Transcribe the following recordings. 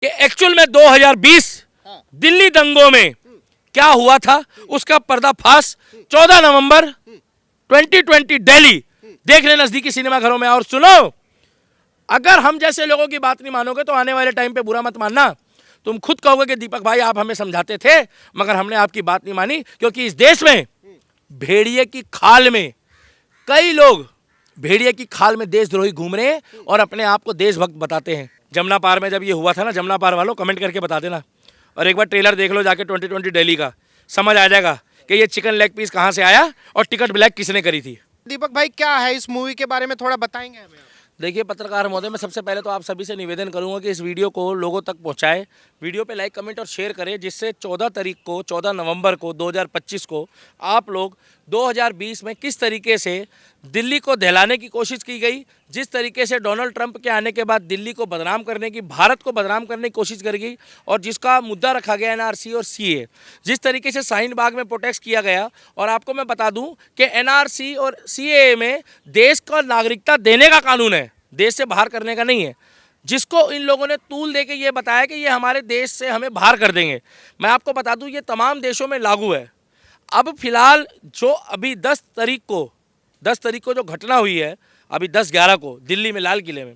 कि एक्चुअल में 2020 दिल्ली दंगों में क्या हुआ था उसका पर्दाफाश 14 नवंबर 2020 दिल्ली देख ले नजदीकी सिनेमा घरों में। और सुनो, अगर हम जैसे लोगों की बात नहीं मानोगे तो आने वाले टाइम पे बुरा मत मानना, तुम खुद कहोगे कि दीपक भाई आप हमें समझाते थे मगर हमने आपकी बात नहीं मानी। क्योंकि इस देश में भेड़िए की खाल में कई लोग भेड़िए की खाल में देशद्रोही घूम रहे हैं और अपने आप को देशभक्त बताते हैं। जमुना पार में जब ये हुआ था ना, जमुना पार वालों कमेंट करके बता देना और एक बार ट्रेलर देख लो जाके 2020 दिल्ली का, समझ आ जाएगा कि ये चिकन लेग पीस कहाँ से आया और टिकट ब्लैक किसने करी थी। दीपक भाई क्या है इस मूवी के बारे में थोड़ा बताएंगे हमें? देखिए पत्रकार महोदय, मैं सबसे पहले तो आप सभी से निवेदन करूंगा कि इस वीडियो को लोगों तक पहुंचाएं, वीडियो पे लाइक कमेंट और शेयर करें, जिससे 14 नवंबर को 2025 को आप लोग 2020 में किस तरीके से दिल्ली को दहलाने की कोशिश की गई, जिस तरीके से डोनाल्ड ट्रंप के आने के बाद दिल्ली को बदनाम करने की, भारत को बदनाम करने की कोशिश करी गई और जिसका मुद्दा रखा गया एनआरसी और सीए, जिस तरीके से शाहीन बाग में प्रोटेस्ट किया गया। और आपको मैं बता दूं कि एनआरसी और सीए में देश का नागरिकता देने का कानून है, देश से बाहर करने का नहीं है, जिसको इन लोगों ने तूल देके ये बताया कि ये हमारे देश से हमें बाहर कर देंगे। मैं आपको बता दूं ये तमाम देशों में लागू है। अब फिलहाल जो अभी 10 तारीख को जो घटना हुई है, अभी 10/11 को दिल्ली में लाल किले में,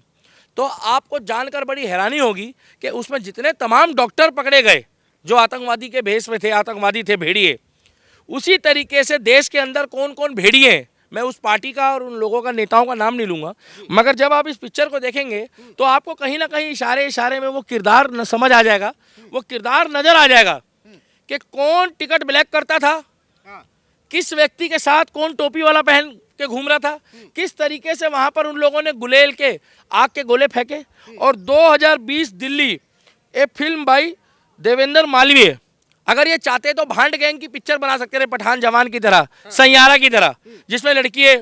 तो आपको जानकर बड़ी हैरानी होगी कि उसमें जितने तमाम डॉक्टर पकड़े गए जो आतंकवादी के भेष में थे, आतंकवादी थे, भेड़िए, उसी तरीके से देश के अंदर कौन कौन भेड़िए हैं, मैं उस पार्टी का और उन लोगों का, नेताओं का नाम नहीं लूँगा, मगर जब आप इस पिक्चर को देखेंगे तो आपको कहीं ना कहीं इशारे इशारे में वो किरदार समझ आ जाएगा, वो किरदार नज़र आ जाएगा कि कौन टिकट ब्लैक करता था, किस व्यक्ति के साथ कौन टोपी वाला पहन के घूम रहा था, किस तरीके से वहां पर उन लोगों ने गुलेल के आग के गोले फेंके। और 2020 दिल्ली, एक फिल्म भाई देवेंद्र मालवीय, अगर ये चाहते तो भांड गैंग की पिक्चर बना सकते थे, पठान जवान की तरह, सैयारा की तरह, जिसमें लड़की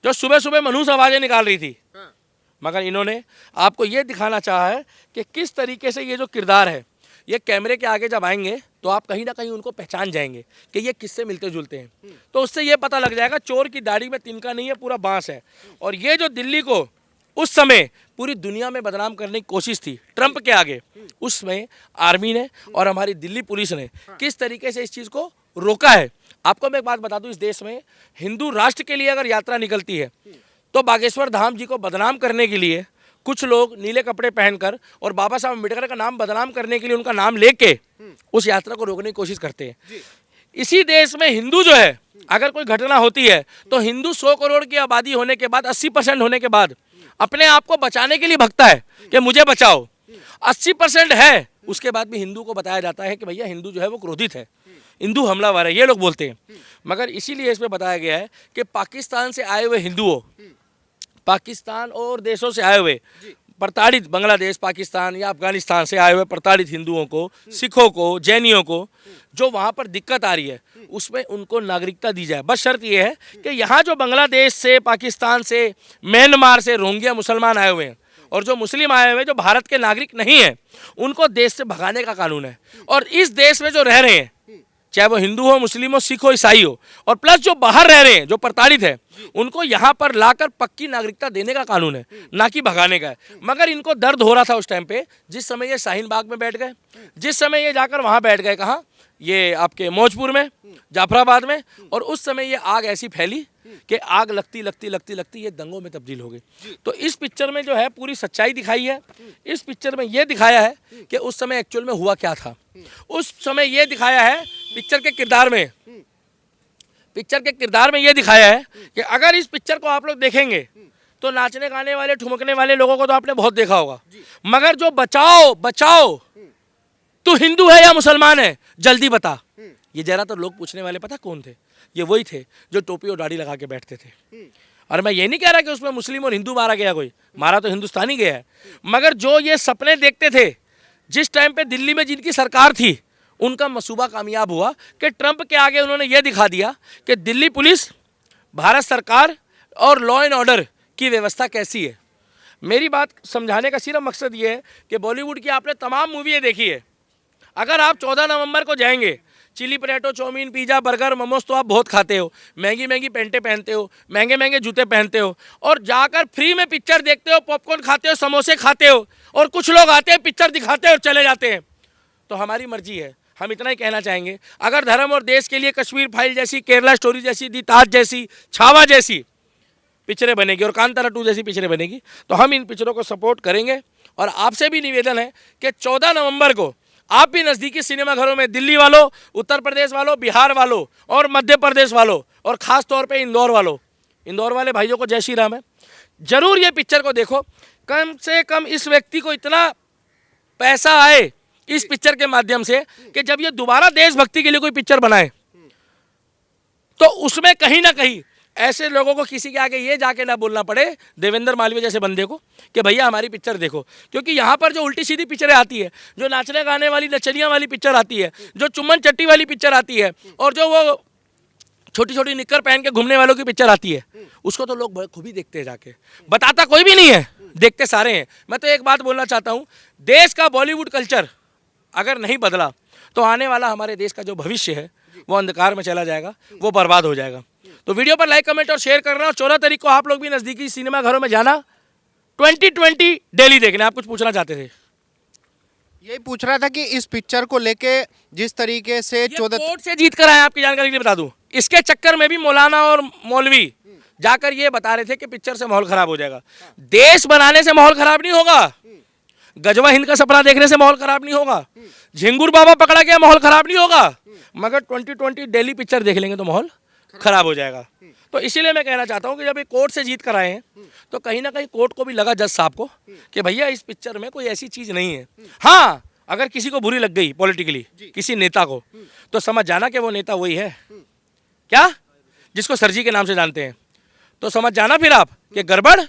जो सुबह सुबह मनहूस आवाजें निकाल रही थी। मगर इन्होंने आपको ये दिखाना चाहा है कि किस तरीके से ये जो किरदार है, ये कैमरे के आगे जब आएंगे तो आप कहीं ना कहीं उनको पहचान जाएंगे कि ये किससे मिलते जुलते हैं। तो उससे ये पता लग जाएगा चोर की दाढ़ी में तिनका नहीं है, पूरा बांस है। और ये जो दिल्ली को उस समय पूरी दुनिया में बदनाम करने की कोशिश थी ट्रंप के आगे, उसमें आर्मी ने और हमारी दिल्ली पुलिस ने किस तरीके से इस चीज़ को रोका है। आपको मैं एक बात बता दूं, इस देश में हिंदू राष्ट्र के लिए अगर यात्रा निकलती है तो बागेश्वर धाम जी को बदनाम करने के लिए कुछ लोग नीले कपड़े पहनकर और बाबा साहब अम्बेडकर का नाम बदनाम करने के लिए उनका नाम लेके उस यात्रा को रोकने की कोशिश करते हैं। इसी देश में हिंदू जो है, अगर कोई घटना होती है तो हिंदू 100 करोड़ की आबादी होने के बाद, 80% होने के बाद अपने आप को बचाने के लिए भगता है कि मुझे बचाओ। 80% है, उसके बाद भी हिंदू को बताया जाता है कि भैया हिंदू जो है वो क्रोधित है, हिंदू हमलावर है, ये लोग बोलते हैं। मगर इसीलिए इसमें बताया गया है कि पाकिस्तान से आए हुए हिंदुओं, पाकिस्तान और देशों से आए हुए प्रताड़ित, बांग्लादेश, पाकिस्तान या अफगानिस्तान से आए हुए प्रताड़ित हिंदुओं को, सिखों को, जैनियों को जो वहाँ पर दिक्कत आ रही है उसमें उनको नागरिकता दी जाए। बस शर्त ये है कि यहाँ जो बांग्लादेश से, पाकिस्तान से, म्यांमार से रोहिंग्या मुसलमान आए हुए हैं और जो मुस्लिम आए हुए हैं जो भारत के नागरिक नहीं हैं, उनको देश से भगाने का कानून है। और इस देश में जो रह रहे हैं, चाहे वो हिंदू हो, मुस्लिम हो, सिख हो, ईसाई हो, और प्लस जो बाहर रह रहे हैं, जो प्रताड़ित है, उनको यहाँ पर लाकर पक्की नागरिकता देने का कानून है, ना कि भगाने का है। मगर इनको दर्द हो रहा था उस टाइम पे, जिस समय ये शाहीन बाग में बैठ गए, जिस समय ये जाकर वहाँ बैठ गए, कहाँ, ये आपके मौजपुर में, जाफराबाद में, और उस समय ये आग ऐसी फैली कि आग लगती लगती लगती लगती ये दंगों में तब्दील हो गई। तो इस पिक्चर में जो है पूरी सच्चाई दिखाई है। इस पिक्चर में ये दिखाया है कि उस समय एक्चुअल में हुआ क्या था। उस समय ये दिखाया है पिक्चर के किरदार में ये दिखाया है कि अगर इस पिक्चर को आप लोग देखेंगे तो नाचने गाने वाले, ठुमकने वाले लोगों को तो आपने बहुत देखा होगा, मगर जो बचाओ बचाओ तू हिंदू है या मुसलमान है, जल्दी बता, ये ज़्यादातर लोग पूछने वाले पता कौन थे? ये वही थे जो टोपी और दाढ़ी लगा के बैठते थे। और मैं ये नहीं कह रहा कि उसमें मुस्लिम और हिंदू मारा गया, कोई मारा तो हिंदुस्तानी गया है, मगर जो ये सपने देखते थे जिस टाइम पे दिल्ली में जिनकी सरकार थी, उनका मसूबा कामयाब हुआ कि ट्रंप के आगे उन्होंने ये दिखा दिया कि दिल्ली पुलिस, भारत सरकार और लॉ एंड ऑर्डर की व्यवस्था कैसी है। मेरी बात समझाने का सिर्फ मकसद ये है कि बॉलीवुड की आपने तमाम मूवी देखी है, अगर आप 14 नवंबर को जाएंगे, chilli potato, chowmein, pizza, burger, momos तो आप बहुत खाते हो, महंगी महंगी पैंटें पहनते हो, महंगे महंगे जूते पहनते हो, और जाकर फ्री में पिक्चर देखते हो, पॉपकॉर्न खाते हो, समोसे खाते हो, और कुछ लोग आते हैं पिक्चर दिखाते हैं और चले जाते हैं। तो हमारी मर्जी है, हम इतना ही कहना चाहेंगे, अगर धर्म और देश के लिए कश्मीर फाइल जैसी, केरला स्टोरी जैसी, दी ताज जैसी, छावा जैसी पिक्चरें बनेगी और कांतारा 2 जैसी पिक्चरें बनेगी तो हम इन पिक्चरों को सपोर्ट करेंगे। और आपसे भी निवेदन है कि 14 नवंबर को आप भी नज़दीकी सिनेमाघरों में, दिल्ली वालों, उत्तर प्रदेश वालों, बिहार वालों और मध्य प्रदेश वालों, और ख़ास तौर पे इंदौर वालों, इंदौर वाले भाइयों को जय श्री राम है, ज़रूर ये पिक्चर को देखो। कम से कम इस व्यक्ति को इतना पैसा आए इस पिक्चर के माध्यम से कि जब ये दोबारा देशभक्ति के लिए कोई पिक्चर बनाए तो उसमें कहीं ना कहीं ऐसे लोगों को किसी के आगे ये जाके ना बोलना पड़े, देवेंद्र मालवीय जैसे बंदे को, कि भैया हमारी पिक्चर देखो। क्योंकि यहाँ पर जो उल्टी सीधी पिक्चरें आती है, जो नाचने गाने वाली नचनियाँ वाली पिक्चर आती है, जो चुम्बन चट्टी वाली पिक्चर आती है, और जो वो छोटी छोटी निक्कर पहन के घूमने वालों की पिक्चर आती है, उसको तो लोग खूब ही देखते हैं जाके, बताता कोई भी नहीं है, देखते सारे हैं। मैं तो एक बात बोलना चाहता हूँ, देश का बॉलीवुड कल्चर अगर नहीं बदला तो आने वाला हमारे देश का जो भविष्य है वो अंधकार में चला जाएगा, वो बर्बाद हो जाएगा। तो वीडियो पर लाइक, कमेंट और शेयर करना, और 14 तारीख को आप लोग भी नज़दीकी सिनेमा घरों में जाना 2020 दिल्ली देखने। आप कुछ पूछना चाहते थे? यही पूछ रहा था कि इस पिक्चर को लेके जिस तरीके से 14 कोर्ट से जीत कर आए, आपकी जानकारी के लिए बता दूं, इसके चक्कर में भी मौलाना और मौलवी जाकर ये बता रहे थे कि पिक्चर से माहौल खराब हो जाएगा। देश बनाने से माहौल खराब नहीं होगा, गजवा हिंद का सपना देखने से माहौल खराब नहीं होगा, झिंगुर बाबा पकड़ा गया माहौल खराब नहीं होगा, मगर 2020 दिल्ली पिक्चर देख लेंगे तो माहौल खराब हो जाएगा। तो इसीलिए मैं कहना चाहता हूँ कि जब ये कोर्ट से जीत कर आए हैं तो कहीं ना कहीं कोर्ट को भी लगा, जज साहब को, कि भैया इस पिक्चर में कोई ऐसी चीज़ नहीं है। हाँ, अगर किसी को बुरी लग गई पॉलिटिकली, किसी नेता को, तो समझ जाना कि वो नेता वही है क्या, जिसको सरजी के नाम से जानते हैं, तो समझ जाना फिर आप कि गड़बड़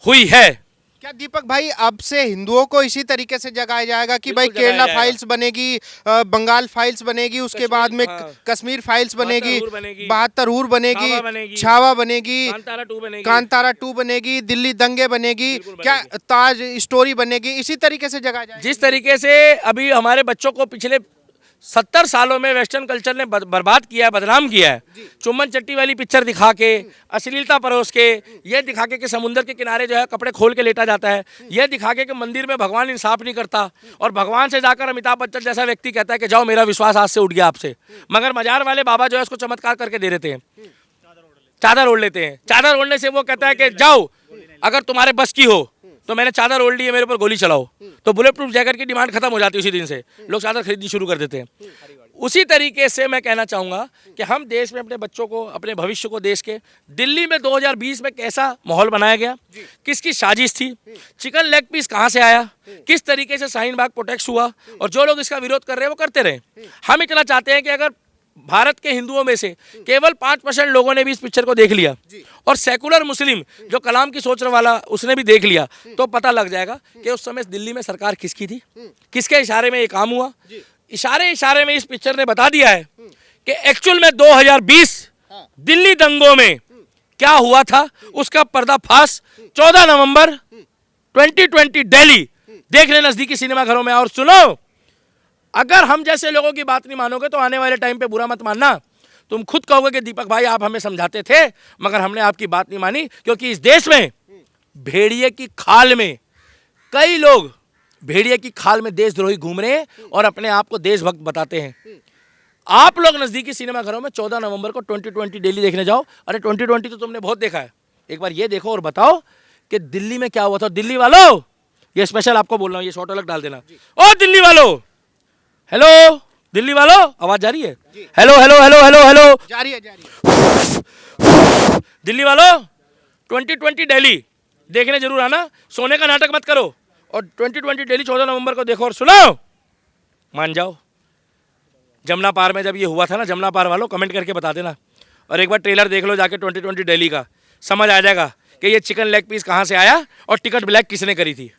हुई है। क्या दीपक भाई अब से हिंदुओं को इसी तरीके से जगाया जाएगा कि भाई बिल्कुल जगाया केरला जाएगा। फाइल्स बनेगी, बंगाल फाइल्स बनेगी, उसके बाद में हाँ। कश्मीर फाइल्स बनेगी, 72 बनेगी, 72 बनेगी, छावा बनेगी, छावा बनेगी, कांतारा 2 बनेगी, कांतारा 2 बनेगी, दिल्ली दंगे बनेगी, बिल्कुल क्या ताज स्टोरी बनेगी, इसी तरीके से जगाया जाएगा। जिस तरीके से अभी हमारे बच्चों को पिछले 70 सालों में वेस्टर्न कल्चर ने बर्बाद किया है, बदनाम किया है, चुम्बन चट्टी वाली पिक्चर दिखा के, अश्लीलता परोस के, ये दिखा के कि समुद्र के किनारे जो है कपड़े खोल के लेटा जाता है, ये दिखा के कि मंदिर में भगवान इंसाफ नहीं करता, और भगवान से जाकर अमिताभ बच्चन जैसा व्यक्ति कहता है कि जाओ मेरा विश्वास आज से उठ गया आपसे, मगर मजार वाले बाबा जो है उसको चमत्कार करके दे देते हैं, चादर ओढ़ लेते हैं। चादर ओढ़ने से वो कहता है कि जाओ अगर तुम्हारे बस की हो तो मैंने चादर ओढ़ ली है, मेरे ऊपर गोली चलाओ, तो बुलेट प्रूफ जैकेट की डिमांड खत्म हो जाती है उसी दिन से, लोग चादर खरीदनी शुरू कर देते हैं। उसी तरीके से मैं कहना चाहूँगा कि हम देश में अपने बच्चों को, अपने भविष्य को, देश के दिल्ली में 2020 में कैसा माहौल बनाया गया, किसकी साजिश थी, चिकन लेग पीस कहाँ से आया, किस तरीके से शाहीन बाग प्रोटेक्ट हुआ, और जो लोग इसका विरोध कर रहे हैं वो करते रहे। हम इतना चाहते हैं कि अगर भारत के हिंदुओं में से केवल 5% लोगों ने भी इस पिक्चर को देख लिया, और सेकुलर मुस्लिम जो कलाम की सोच वाला उसने भी देख लिया, तो पता लग जाएगा कि उस समय दिल्ली में सरकार किसकी थी, किसके इशारे में ये काम हुआ। इशारे में इस पिक्चर ने बता दिया है कि एक्चुअल में 2020 दिल्ली दंगों में क्या हुआ था, उसका पर्दाफाश 14 नवंबर 2020 दिल्ली देख ले नजदीकी सिनेमा घरों में। और सुनो, अगर हम जैसे लोगों की बात नहीं मानोगे तो आने वाले टाइम पे बुरा मत मानना, तुम खुद कहोगे कि दीपक भाई आप हमें समझाते थे मगर हमने आपकी बात नहीं मानी, क्योंकि इस देश में भेड़िए की खाल में कई लोग भेड़िए की खाल में देशद्रोही घूम रहे हैं और अपने आप को देशभक्त बताते हैं। आप लोग नजदीकी सिनेमा घरों में 14 नवंबर को 2020 दिल्ली देखने जाओ। अरे 2020 तो तुमने बहुत देखा है, एक बार ये देखो और बताओ कि दिल्ली में क्या हुआ था। दिल्ली वालों, ये स्पेशल आपको बोल रहा हूँ, ये शॉर्ट अलग डाल देना। ओ दिल्ली वालों, हेलो दिल्ली वालों, आवाज जा रही है? Hello hello hello hello hello, जा रही है। दिल्ली वालों 2020 दिल्ली देखने जरूर आना, सोने का नाटक मत करो, और 2020 दिल्ली 14 नवंबर को देखो। और सुनो, मान जाओ, जमुना पार में जब ये हुआ था ना, जमुना पार वालों कमेंट करके बता देना, और एक बार ट्रेलर देख लो जाके 2020 दिल्ली का, समझ आ जाएगा कि ये चिकन लेग पीस कहाँ से आया और टिकट ब्लैक किसने करी थी।